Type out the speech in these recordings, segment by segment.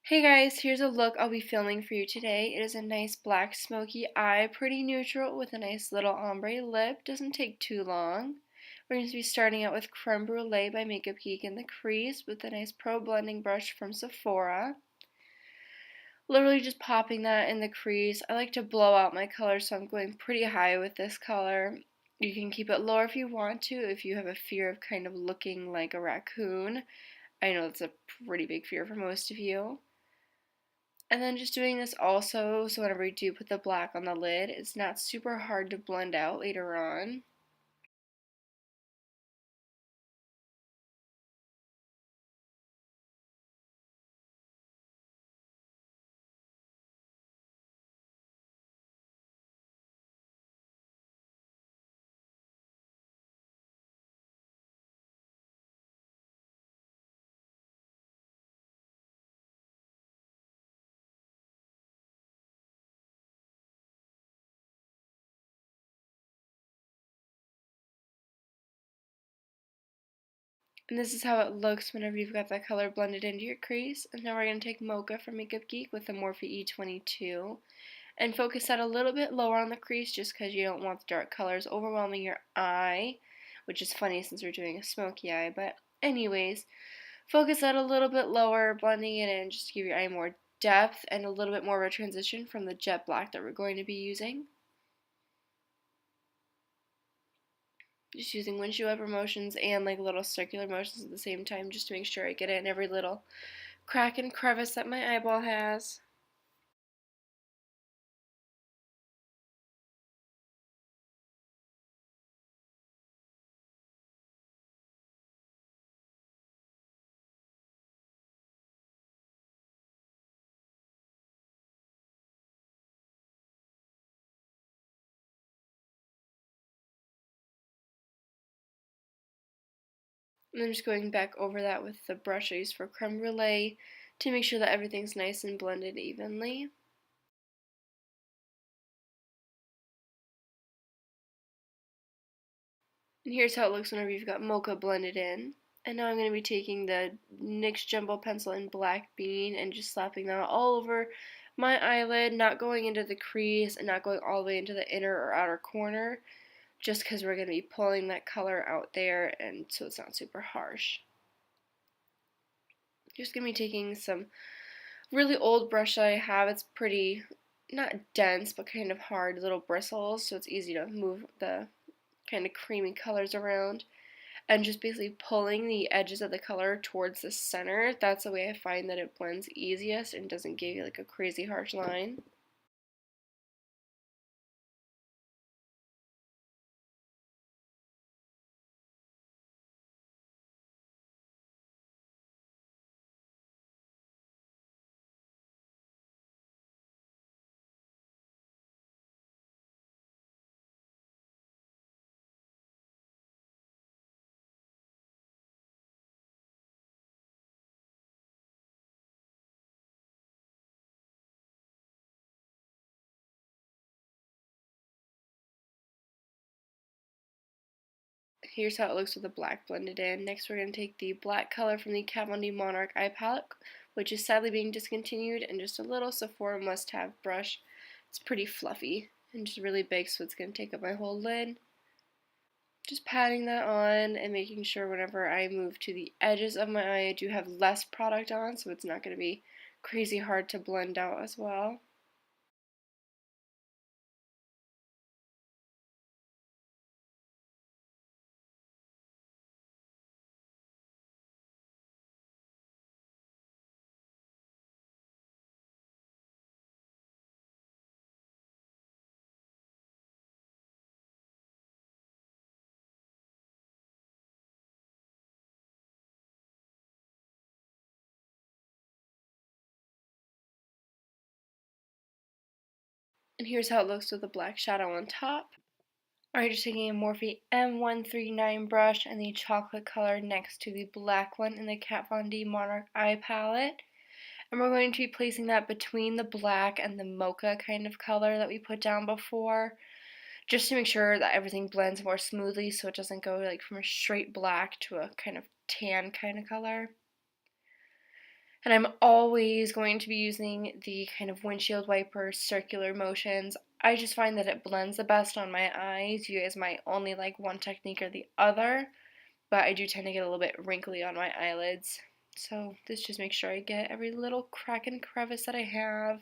Hey guys, here's a look I'll be filming for you today. It is a nice black smoky eye, pretty neutral with a nice little ombre lip. Doesn't take too long. We're going to be starting out with Creme Brule by Geek in the crease with a nice pro blending brush from Sephora. Literally just popping that in the crease. I like to blow out my color, so I'm going pretty high with this color. You can keep it lower if you want to, if you have a fear of kind of looking like a raccoon. I know that's a pretty big fear for most of you. And then just doing this also, so whenever you do put the black on the lid, it's not super hard to blend out later on. And this is how it looks whenever you've got that color blended into your crease. And now we're going to take Mocha from Geek with the Morphe E22 and focus that a little bit lower on the crease just because you don't want the dark colors overwhelming your eye, which is funny since we're doing a smoky eye. But anyways, focus that a little bit lower, blending it in just to give your eye more depth and a little bit more of a transition from the jet black that we're going to be using. Just using windshield wiper motions and like little circular motions at the same time just to make sure I get it in every little crack and crevice that my eyeball has. And then just going back over that with the brush I used for Creme Brulee to make sure that everything's nice and blended evenly. And here's how it looks whenever you've got Mocha blended in. And now I'm going to be taking the NYX Jumbo Pencil in Black Bean and just slapping that all over my eyelid, not going into the crease and not going all the way into the inner or outer corner, just because we're going to be pulling that color out there and so it's not super harsh. Just going to be taking some really old brush that I have. It's pretty, not dense, but kind of hard little bristles, so it's easy to move the kind of creamy colors around. And just basically pulling the edges of the color towards the center. That's the way I find that it blends easiest and doesn't give you like a crazy harsh line. Here's how it looks with the black blended in. Next we're going to take the black color from the D Monarch eye palette, which is sadly being discontinued, and just a little Sephora must-have brush. It's pretty fluffy and just really big, so it's going to take up my whole lid. Just patting that on and making sure whenever I move to the edges of my eye I do have less product on, so it's not going to be crazy hard to blend out as well. And here's how it looks with the black shadow on top. Alright, just taking a Morphe M139 brush and the chocolate color next to the black one in the D Monarch eye palette. And we're going to be placing that between the black and the mocha kind of color that we put down before, just to make sure that everything blends more smoothly so it doesn't go like from a straight black to a kind of tan kind of color. And I'm always going to be using the kind of windshield wiper circular motions. I just find that it blends the best on my eyes. You guys might only like one technique or the other, but I do tend to get a little bit wrinkly on my eyelids. So this just makes sure I get every little crack and crevice that I have.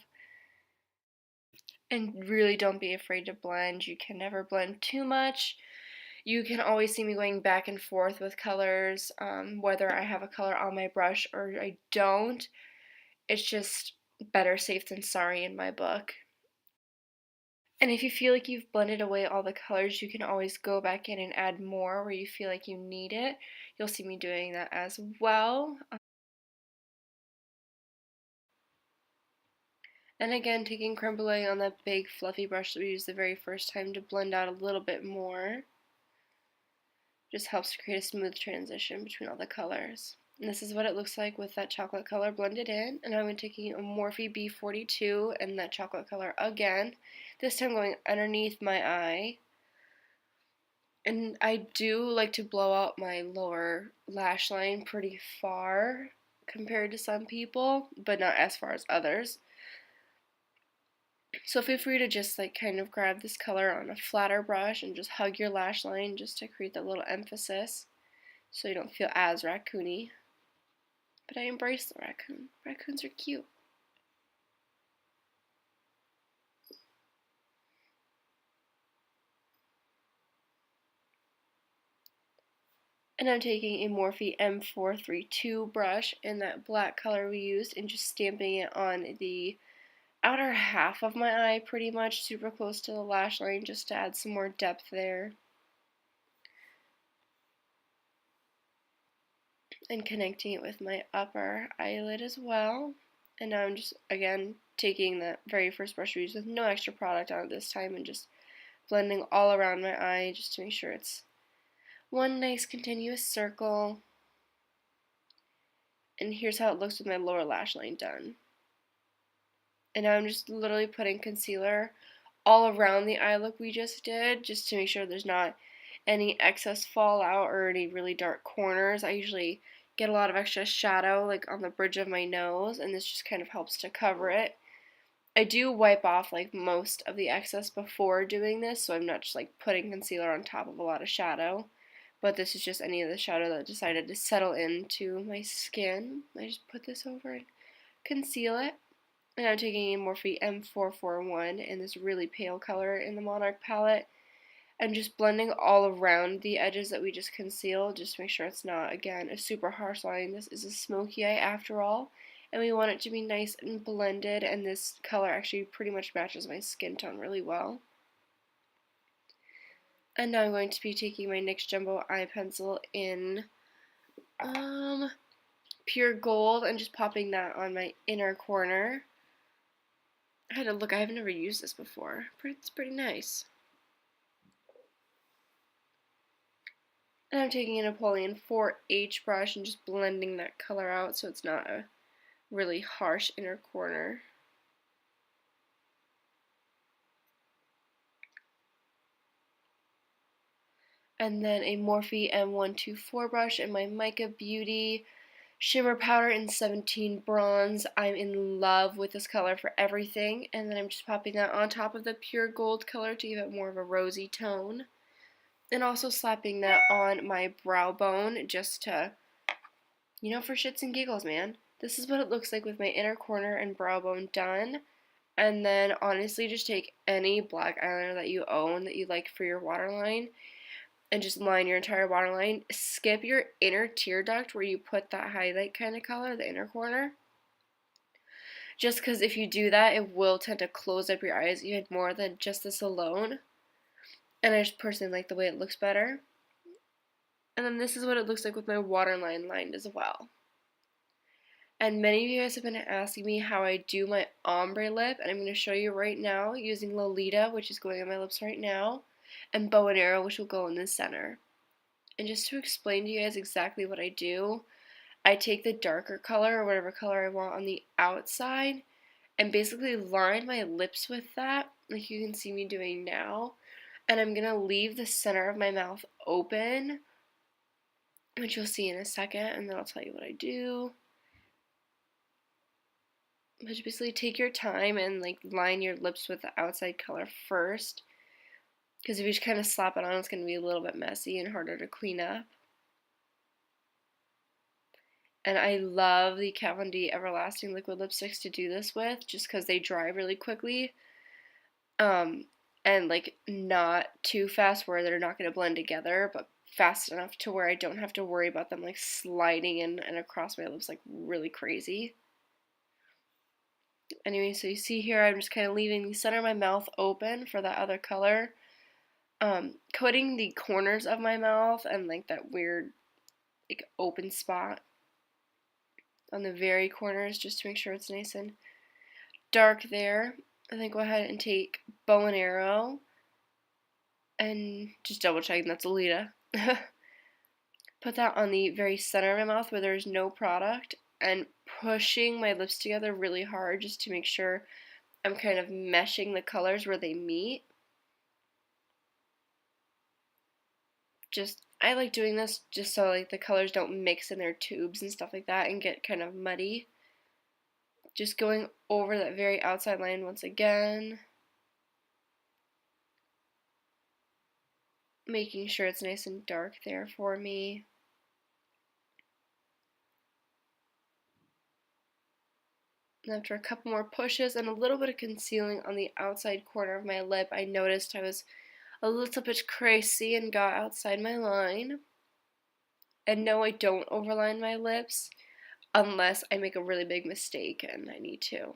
And really don't be afraid to blend. You can never blend too much. You can always see me going back and forth with colors, whether I have a color on my brush or I don't. It's just better safe than sorry in my book. And if you feel like you've blended away all the colors, you can always go back in and add more where you feel like you need it. You'll see me doing that as well. And again, taking creme brulee on that big fluffy brush that we used the very first time to blend out a little bit more. Just helps to create a smooth transition between all the colors. And this is what it looks like with that chocolate color blended in. And I'm taking a Morphe B42 and that chocolate color again. This time going underneath my eye. And I do like to blow out my lower lash line pretty far compared to some people, but not as far as others. So feel free to just like kind of grab this color on a flatter brush and just hug your lash line just to create that little emphasis so you don't feel as raccoony. But I embrace the raccoon. Raccoons are cute. And I'm taking a Morphe M432 brush in that black color we used and just stamping it on the outer half of my eye pretty much, super close to the lash line just to add some more depth there. And connecting it with my upper eyelid as well. And now I'm just, again, taking that very first brush we used with no extra product on it this time and just blending all around my eye just to make sure it's one nice continuous circle. And here's how it looks with my lower lash line done. And now I'm just literally putting concealer all around the eye look we just did, just to make sure there's not any excess fallout or any really dark corners. I usually get a lot of extra shadow like on the bridge of my nose, and this just kind of helps to cover it. I do wipe off like most of the excess before doing this, so I'm not just like putting concealer on top of a lot of shadow. But this is just any of the shadow that decided to settle into my skin. I just put this over and conceal it. And I'm taking a Morphe M441 in this really pale color in the Monarch palette. I'm just blending all around the edges that we just concealed, just to make sure it's not, again, a super harsh line. This is a smoky eye after all, and we want it to be nice and blended, and this color actually pretty much matches my skin tone really well. And now I'm going to be taking my NYX Jumbo eye pencil in pure gold and just popping that on my inner corner. I had to look, I've never used this before, but it's pretty nice. And I'm taking a Napoleon 4H brush and just blending that color out so it's not a really harsh inner corner. And then a Morphe M124 brush and my MICA Beauty Shimmer Powder in 17 Bronze. I'm in love with this color for everything. And then I'm just popping that on top of the pure gold color to give it more of a rosy tone. And also slapping that on my brow bone just to, you know, for shits and giggles, man. This is what it looks like with my inner corner and brow bone done. And then honestly just take any black eyeliner that you own that you like for your waterline and just line your entire waterline. Skip your inner tear duct where you put that highlight kind of color, the inner corner. Just because if you do that, it will tend to close up your eyes even more than just this alone. And I just personally like the way it looks better. And then this is what it looks like with my waterline lined as well. And many of you guys have been asking me how I do my ombre lip, and I'm going to show you right now using Lolita, which is going on my lips right now, and Bow and Arrow, which will go in the center. And just to explain to you guys exactly what I do, I take the darker color, or whatever color I want on the outside, and basically line my lips with that, like you can see me doing now. And I'm going to leave the center of my mouth open, which you'll see in a second, and then I'll tell you what I do. But just basically take your time and like line your lips with the outside color first, because if you just kind of slap it on, it's going to be a little bit messy and harder to clean up. And I love the Kat Von D Everlasting liquid lipsticks to do this with, just because they dry really quickly. And like not too fast where they're not going to blend together, but fast enough to where I don't have to worry about them like sliding in and across my lips like really crazy. Anyway, so you see here I'm just kind of leaving the center of my mouth open for that other color. Coating the corners of my mouth and like that weird like open spot on the very corners just to make sure it's nice and dark there. And then go ahead and take bow and arrow and just double check that's Alita. Put that on the very center of my mouth where there's no product and pushing my lips together really hard just to make sure I'm kind of meshing the colors where they meet. I like doing this just so like the colors don't mix in their tubes and stuff like that and get kind of muddy. Just going over that very outside line once again. Making sure it's nice and dark there for me. And after a couple more pushes and a little bit of concealing on the outside corner of my lip, I noticed I was a little bit crazy and got outside my line. And no, I don't overline my lips unless I make a really big mistake and I need to.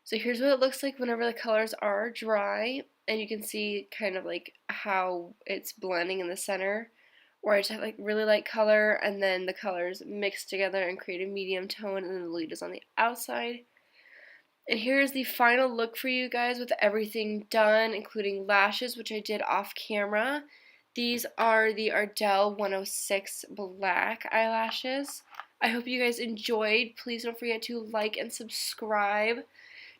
So here's what it looks like whenever the colors are dry, and you can see kind of like how it's blending in the center, where I just have like really light color and then the colors mix together and create a medium tone, and then the lead is on the outside. And here's the final look for you guys with everything done, including lashes, which I did off camera. These are the Ardell 106 black eyelashes. I hope you guys enjoyed. Please don't forget to like and subscribe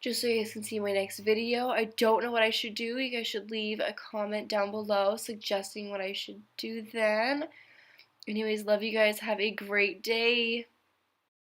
just so you guys can see my next video. I don't know what I should do. You guys should leave a comment down below suggesting what I should do then. Anyways, love you guys. Have a great day.